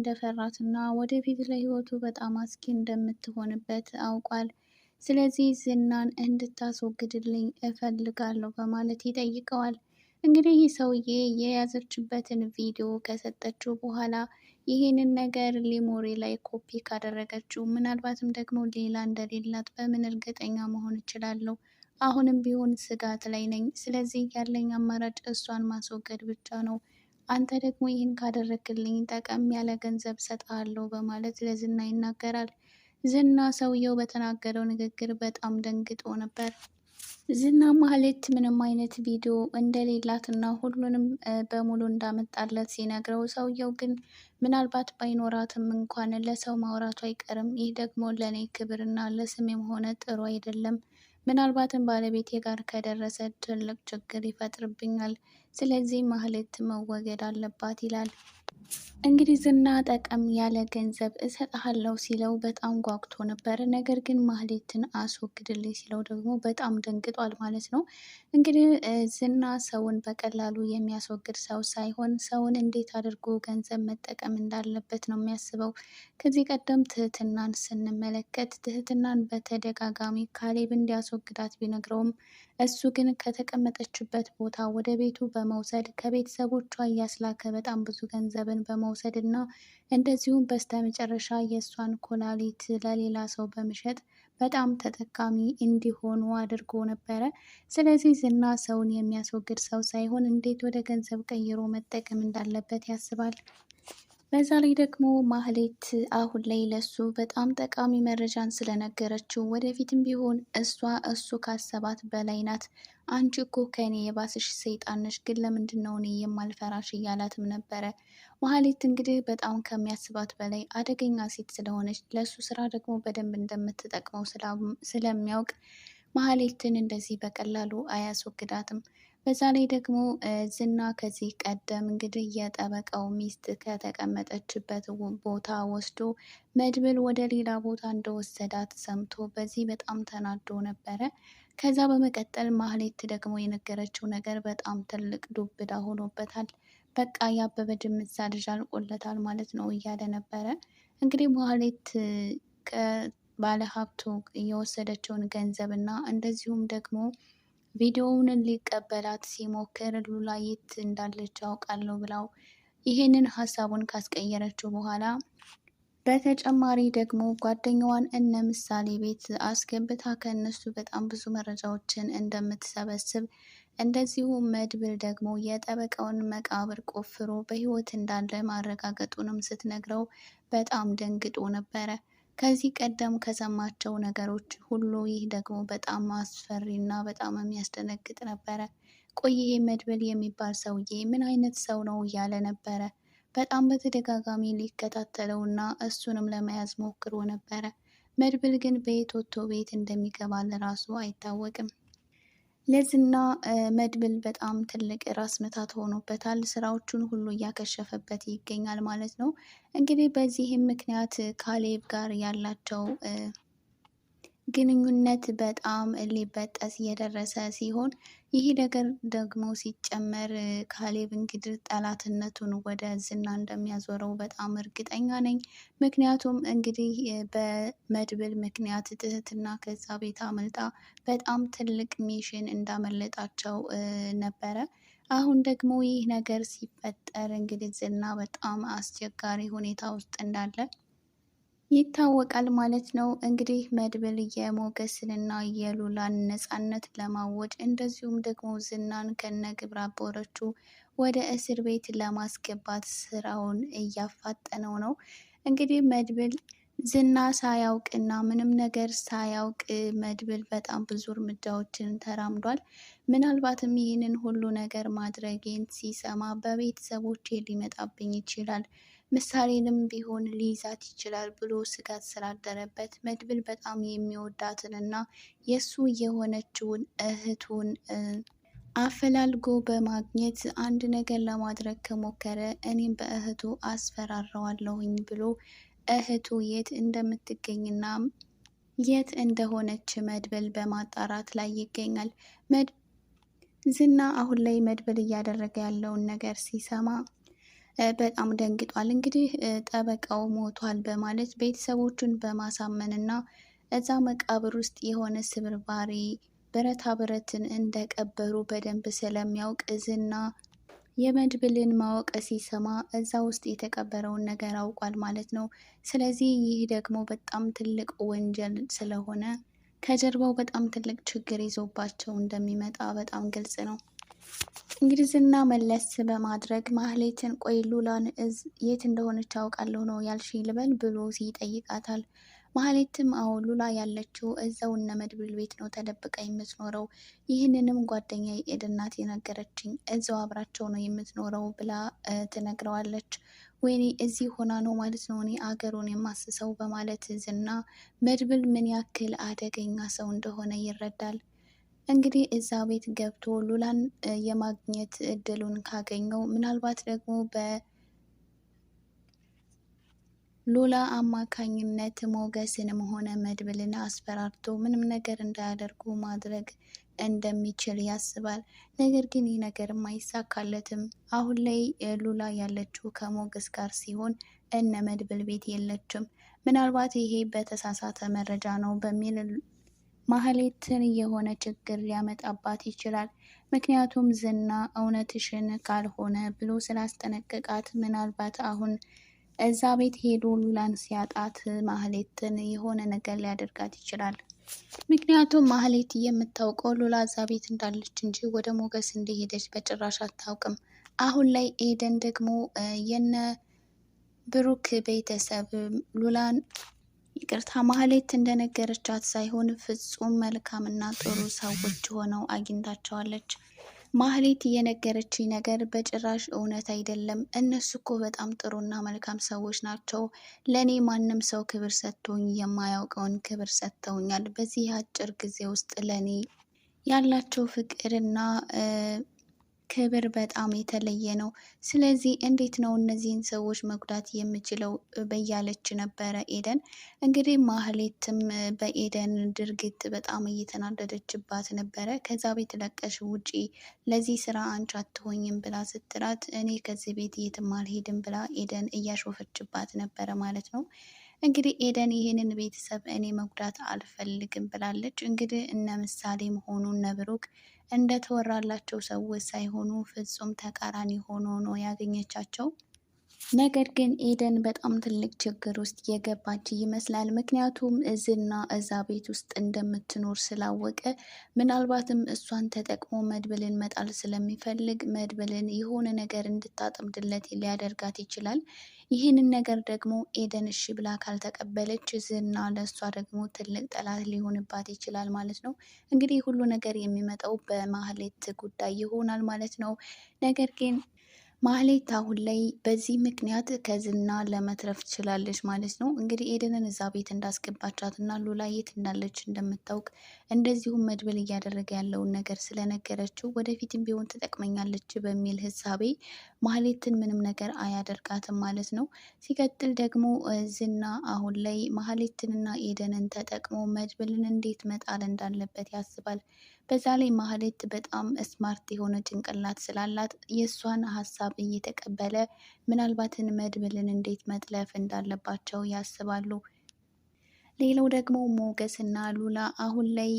እንደፈራትና ወደፊት ለህይወቱ በጣም አስጊ እንደምትሆንበት አውቋል። ስለዚህ ዝናን እንድታስወግድልኝ እፈልጋለሁ በማለት ይጠይቀዋል። እንግዲህ ይህ ሰውዬ የያዘችበትን ቪዲዮ ከሰጠችው በኋላ ይህንን ነገር ሊሞሪ ላይ ኮፒ ካደረገችው ምናልባትም ደግሞ ሌላ እንደሌላት በምን እርግጠኛ መሆን እችላለሁ? አሁንም ቢሆን ስጋት ላይ ነኝ። ስለዚህ ያለኝ አማራጭ እሷን ማስወገድ ብቻ ነው። አንተ ደግሞ ይህን ካደረግልኝ ጠቀም ያለ ገንዘብ ሰጥሃለሁ በማለት ለዝና ይናገራል። ዝና ሰውየው በተናገረው ንግግር በጣም ደንግጦ ነበር። ዝና ማህሌት ምንም አይነት ቪዲዮ እንደሌላትና ሁሉንም በሙሉ እንዳመጣለት ሲነግረው፣ ሰውየው ግን ምናልባት ባይኖራትም እንኳን ለሰው ማውራቱ አይቀርም። ይህ ደግሞ ለእኔ ክብርና ለስሜም ሆነ ጥሩ አይደለም። ምናልባትም ባለቤቴ ጋር ከደረሰ ትልቅ ችግር ይፈጥርብኛል። ስለዚህ ማህሌት መወገድ አለባት ይላል። እንግዲህ ዝና ጠቀም ያለ ገንዘብ እሰጥሃለሁ ሲለው በጣም ጓጉቶ ነበር። ነገር ግን ማህሌትን አስወግድልኝ ሲለው ደግሞ በጣም ደንግጧል ማለት ነው። እንግዲህ ዝና ሰውን በቀላሉ የሚያስወግድ ሰው ሳይሆን ሰውን እንዴት አድርጎ ገንዘብ መጠቀም እንዳለበት ነው የሚያስበው። ከዚህ ቀደም ትህትናን ስንመለከት ትህትናን በተደጋጋሚ ካሌብ እንዲያስወግዳት ቢነግረውም እሱ ግን ከተቀመጠችበት ቦታ ወደ ቤቱ በመውሰድ ከቤተሰቦቿ እያስላከ በጣም ብዙ ገንዘብን በመውሰድ እና እንደዚሁም በስተመጨረሻ የእሷን ኩላሊት ለሌላ ሰው በመሸጥ በጣም ተጠቃሚ እንዲሆኑ አድርጎ ነበረ። ስለዚህ ዝና ሰውን የሚያስወግድ ሰው ሳይሆን እንዴት ወደ ገንዘብ ቀይሮ መጠቀም እንዳለበት ያስባል። በዛ ላይ ደግሞ ማህሌት አሁን ላይ ለሱ በጣም ጠቃሚ መረጃን ስለነገረችው ወደፊትም ቢሆን እሱ ካሰባት በላይ ናት። አንቺ እኮ ከእኔ የባስሽ ሰይጣን ነሽ፣ ግን ለምንድን ነው እኔ የማልፈራሽ እያላትም ነበረ። ማህሌት እንግዲህ በጣም ከሚያስባት በላይ አደገኛ ሴት ስለሆነች ለሱ ስራ ደግሞ በደንብ እንደምትጠቅመው ስለሚያውቅ ማህሌትን እንደዚህ በቀላሉ አያስወግዳትም። በዛ ላይ ደግሞ ዝና ከዚህ ቀደም እንግዲህ የጠበቃው ሚስት ከተቀመጠችበት ቦታ ወስዶ መድብል ወደ ሌላ ቦታ እንደወሰዳት ሰምቶ በዚህ በጣም ተናዶ ነበረ። ከዛ በመቀጠል ማህሌት ደግሞ የነገረችው ነገር በጣም ትልቅ ዱብዳ ሆኖበታል። በቃ ያበበ ድምዛ ልጅ አልቆለታል ማለት ነው እያለ ነበረ። እንግዲህ ማህሌት ከባለሀብቱ የወሰደችውን ገንዘብ እና እንደዚሁም ደግሞ ቪዲዮውን ሊቀበላት ሲሞክር ሉላ የት እንዳለች አውቃለሁ ብላው ይህንን ሀሳቡን ካስቀየረችው በኋላ በተጨማሪ ደግሞ ጓደኛዋን እነ ምሳሌ ቤት አስገብታ ከእነሱ በጣም ብዙ መረጃዎችን እንደምትሰበስብ እንደዚሁ መድብል ደግሞ የጠበቃውን መቃብር ቆፍሮ በህይወት እንዳለ ማረጋገጡንም ስትነግረው በጣም ደንግጦ ነበረ። ከዚህ ቀደም ከሰማቸው ነገሮች ሁሉ ይህ ደግሞ በጣም አስፈሪና በጣም የሚያስደነግጥ ነበረ። ቆይ ይሄ መድብል የሚባል ሰውዬ ምን አይነት ሰው ነው እያለ ነበረ። በጣም በተደጋጋሚ ሊከታተለውና እሱንም ለመያዝ ሞክሮ ነበረ። መድብል ግን በየት ወጥቶ ቤት እንደሚገባ ለራሱ አይታወቅም። ለዝና መድብል በጣም ትልቅ ራስ ምታት ሆኖበታል። ስራዎቹን ሁሉ እያከሸፈበት ይገኛል ማለት ነው። እንግዲህ በዚህም ምክንያት ካሌብ ጋር ያላቸው ግንኙነት በጣም ሊበጠስ እየደረሰ ሲሆን ይህ ነገር ደግሞ ሲጨመር ካሌብ እንግዲህ ጠላትነቱን ወደ ዝና እንደሚያዞረው በጣም እርግጠኛ ነኝ። ምክንያቱም እንግዲህ በመድብል ምክንያት ትህትና ከዛ ቤት አመልጣ በጣም ትልቅ ሚሽን እንዳመለጣቸው ነበረ። አሁን ደግሞ ይህ ነገር ሲፈጠር እንግዲህ ዝና በጣም አስቸጋሪ ሁኔታ ውስጥ እንዳለ ይታወቃል ማለት ነው። እንግዲህ መድብል የሞገስንና የሉላን ነፃነት ለማወጅ እንደዚሁም ደግሞ ዝናን ከነ ግብረ አበሮቹ ወደ እስር ቤት ለማስገባት ስራውን እያፋጠነው ነው። እንግዲህ መድብል ዝና ሳያውቅና ምንም ነገር ሳያውቅ መድብል በጣም ብዙ እርምጃዎችን ተራምዷል። ምናልባትም ይህንን ሁሉ ነገር ማድረጌን ሲሰማ በቤተሰቦቼ ሊመጣብኝ ይችላል፣ ምሳሌንም ቢሆን ሊይዛት ይችላል ብሎ ስጋት ስላደረበት መድብል በጣም የሚወዳትን እና የእሱ የሆነችውን እህቱን አፈላልጎ በማግኘት አንድ ነገር ለማድረግ ከሞከረ እኔም በእህቱ አስፈራረዋለሁኝ ብሎ እህቱ የት እንደምትገኝና የት እንደሆነች መድብል በማጣራት ላይ ይገኛል። ዝና አሁን ላይ መድብል እያደረገ ያለውን ነገር ሲሰማ በጣም ደንግጧል። እንግዲህ ጠበቃው ሞቷል በማለት ቤተሰቦቹን በማሳመን እና እዛ መቃብር ውስጥ የሆነ ስብርባሪ ብረታ ብረትን እንደቀበሩ በደንብ ስለሚያውቅ ዝና የመድብልን ማወቅ ሲሰማ እዛ ውስጥ የተቀበረውን ነገር አውቋል ማለት ነው። ስለዚህ ይህ ደግሞ በጣም ትልቅ ወንጀል ስለሆነ ከጀርባው በጣም ትልቅ ችግር ይዞባቸው እንደሚመጣ በጣም ግልጽ ነው። እንግዲህ ዝና መለስ በማድረግ ማህሌትን ቆይ ሉላን የት እንደሆነች አውቃለሁ ነው ያልሽ ልበል ብሎ ይጠይቃታል። ማህሌትም አዎ ሉላ ያለችው እዛው እነ መድብል ቤት ነው ተደብቃ የምትኖረው። ይህንንም ጓደኛ ኤደን ናት የነገረችኝ፣ እዛው አብራቸው ነው የምትኖረው ብላ ትነግረዋለች። ወይኔ እዚህ ሆና ነው ማለት ነው እኔ አገሩን የማስሰው በማለት ዝና መድብል ምን ያክል አደገኛ ሰው እንደሆነ ይረዳል። እንግዲህ እዛ ቤት ገብቶ ሉላን የማግኘት እድሉን ካገኘው ምናልባት ደግሞ ሉላ አማካኝነት ሞገስንም ሆነ መድብልን አስፈራርቶ ምንም ነገር እንዳያደርጉ ማድረግ እንደሚችል ያስባል። ነገር ግን ይህ ነገርም አይሳካለትም። አሁን ላይ ሉላ ያለችው ከሞገስ ጋር ሲሆን እነ መድብል ቤት የለችም። ምናልባት ይሄ በተሳሳተ መረጃ ነው በሚል ማህሌትን የሆነ ችግር ሊያመጣባት ይችላል። ምክንያቱም ዝና እውነትሽን ካልሆነ ብሎ ስላስጠነቀቃት ምናልባት አሁን እዛ ቤት ሄዶ ሉላን ሲያጣት ማህሌትን የሆነ ነገር ሊያደርጋት ይችላል። ምክንያቱም ማህሌት የምታውቀው ሉላ እዛ ቤት እንዳለች እንጂ ወደ ሞገስ እንደሄደች በጭራሽ አታውቅም። አሁን ላይ ኤደን ደግሞ የነ ብሩክ ቤተሰብ ሉላን ይቅርታ ማህሌት እንደነገረቻት ሳይሆን ፍጹም መልካምና ጥሩ ሰዎች ሆነው አግኝታቸዋለች። ማህሌት የነገረችኝ ነገር በጭራሽ እውነት አይደለም። እነሱ እኮ በጣም ጥሩና መልካም ሰዎች ናቸው። ለእኔ ማንም ሰው ክብር ሰጥቶኝ የማያውቀውን ክብር ሰጥተውኛል። በዚህ አጭር ጊዜ ውስጥ ለእኔ ያላቸው ፍቅርና ክብር በጣም የተለየ ነው። ስለዚህ እንዴት ነው እነዚህን ሰዎች መጉዳት የምችለው በያለች ነበረ ኤደን። እንግዲህ ማህሌትም በኤደን ድርጊት በጣም እየተናደደችባት ነበረ። ከዛ ቤት ለቀሽ ውጪ፣ ለዚህ ስራ አንቺ አትሆኝም ብላ ስትላት እኔ ከዚህ ቤት የትም አልሄድም ብላ ኤደን እያሾፈችባት ነበረ ማለት ነው። እንግዲህ ኤደን ይህንን ቤተሰብ እኔ መጉዳት አልፈልግም ብላለች። እንግዲህ እነ ምሳሌም ሆኑ እነ ብሩክ እንደተወራላቸው ሰዎች ሳይሆኑ ፍጹም ተቃራኒ ሆኖ ነው ያገኘቻቸው። ነገር ግን ኤደን በጣም ትልቅ ችግር ውስጥ የገባች ይመስላል። ምክንያቱም ዝና እዛ ቤት ውስጥ እንደምትኖር ስላወቀ ምናልባትም እሷን ተጠቅሞ መድብልን መጣል ስለሚፈልግ መድብልን የሆነ ነገር እንድታጠምድለት ሊያደርጋት ይችላል። ይህንን ነገር ደግሞ ኤደን እሺ ብላ ካልተቀበለች ዝና ለእሷ ደግሞ ትልቅ ጠላት ሊሆንባት ይችላል ማለት ነው። እንግዲህ ሁሉ ነገር የሚመጣው በማህሌት ጉዳይ ይሆናል ማለት ነው። ነገር ግን ማህሌት አሁን ላይ በዚህ ምክንያት ከዝና ለመትረፍ ትችላለች ማለት ነው። እንግዲህ ኤደንን እዛ ቤት እንዳስገባቻት እና ሉላ የት እንዳለች እንደምታውቅ እንደዚሁም መድብል እያደረገ ያለውን ነገር ስለነገረችው ወደፊትም ቢሆን ትጠቅመኛለች በሚል ህሳቤ ማህሌትን ምንም ነገር አያደርጋትም ማለት ነው። ሲቀጥል ደግሞ ዝና አሁን ላይ ማህሌትንና ኤደንን ተጠቅሞ መድብልን እንዴት መጣል እንዳለበት ያስባል። በዛ ላይ ማህሌት በጣም ስማርት የሆነ ጭንቅላት ስላላት የእሷን ሀሳብ እየተቀበለ ምናልባትን መድብልን እንዴት መጥለፍ እንዳለባቸው ያስባሉ። ሌላው ደግሞ ሞገስ እና ሉላ አሁን ላይ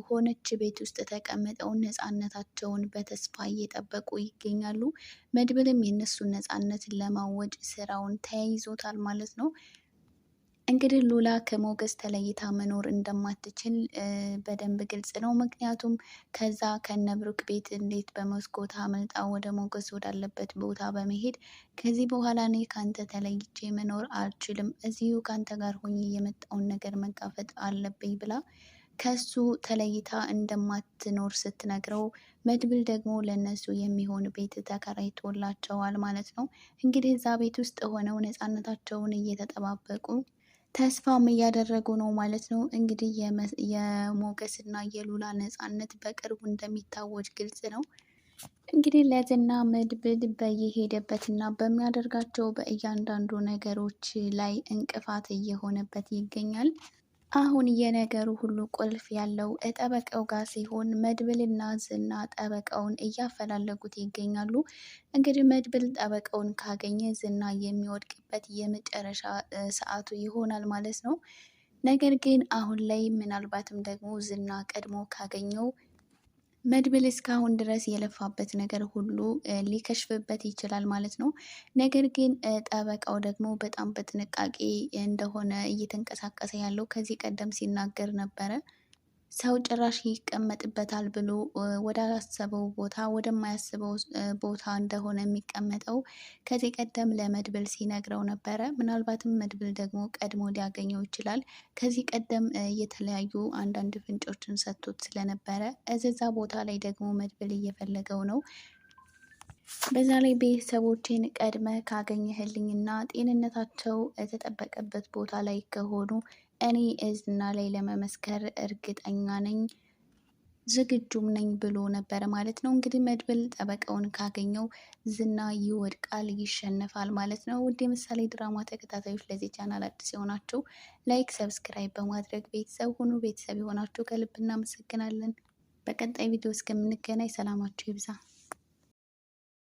ሆነች ቤት ውስጥ ተቀምጠው ነፃነታቸውን በተስፋ እየጠበቁ ይገኛሉ። መድብልም የነሱን ነፃነት ለማወጅ ስራውን ተያይዞታል ማለት ነው። እንግዲህ ሉላ ከሞገስ ተለይታ መኖር እንደማትችል በደንብ ግልጽ ነው። ምክንያቱም ከዛ ከነብሩክ ቤት እንዴት በመስኮት አመልጣ ወደ ሞገስ ወዳለበት ቦታ በመሄድ ከዚህ በኋላ እኔ ካንተ ተለይቼ መኖር አልችልም፣ እዚሁ ካንተ ጋር ሆኜ የመጣውን ነገር መጋፈጥ አለብኝ ብላ ከሱ ተለይታ እንደማትኖር ስትነግረው መድብል ደግሞ ለነሱ የሚሆን ቤት ተከራይቶላቸዋል ማለት ነው። እንግዲህ እዛ ቤት ውስጥ ሆነው ነፃነታቸውን እየተጠባበቁ ተስፋም እያደረጉ ነው ማለት ነው። እንግዲህ የሞገስ እና የሉላ ነፃነት በቅርቡ እንደሚታወጅ ግልጽ ነው። እንግዲህ ለዝና መድብል በየሄደበት እና በሚያደርጋቸው በእያንዳንዱ ነገሮች ላይ እንቅፋት እየሆነበት ይገኛል። አሁን የነገሩ ሁሉ ቁልፍ ያለው ጠበቃው ጋር ሲሆን መድብልና ዝና ጠበቃውን እያፈላለጉት ይገኛሉ። እንግዲህ መድብል ጠበቃውን ካገኘ ዝና የሚወድቅበት የመጨረሻ ሰዓቱ ይሆናል ማለት ነው። ነገር ግን አሁን ላይ ምናልባትም ደግሞ ዝና ቀድሞ ካገኘው መድብል እስካሁን ድረስ የለፋበት ነገር ሁሉ ሊከሽፍበት ይችላል ማለት ነው። ነገር ግን ጠበቃው ደግሞ በጣም በጥንቃቄ እንደሆነ እየተንቀሳቀሰ ያለው ከዚህ ቀደም ሲናገር ነበረ። ሰው ጭራሽ ይቀመጥበታል ብሎ ወዳላሰበው ቦታ ወደማያስበው ቦታ እንደሆነ የሚቀመጠው ከዚህ ቀደም ለመድብል ሲነግረው ነበረ። ምናልባትም መድብል ደግሞ ቀድሞ ሊያገኘው ይችላል። ከዚህ ቀደም የተለያዩ አንዳንድ ፍንጮችን ሰጥቶት ስለነበረ እዛ ቦታ ላይ ደግሞ መድብል እየፈለገው ነው። በዛ ላይ ቤተሰቦቼን ቀድመ ካገኘህልኝና ጤንነታቸው የተጠበቀበት ቦታ ላይ ከሆኑ እኔ ዝና ላይ ለመመስከር እርግጠኛ ነኝ፣ ዝግጁም ነኝ ብሎ ነበረ ማለት ነው። እንግዲህ መድብል ጠበቃውን ካገኘው ዝና ይወድቃል፣ ይሸነፋል ማለት ነው። ውድ የምሳሌ ድራማ ተከታታዮች ለዚህ ቻናል አዲስ የሆናችሁ ላይክ፣ ሰብስክራይብ በማድረግ ቤተሰብ ሁኑ። ቤተሰብ የሆናችሁ ከልብ እናመሰግናለን። በቀጣይ ቪዲዮ እስከምንገናኝ ሰላማችሁ ይብዛ።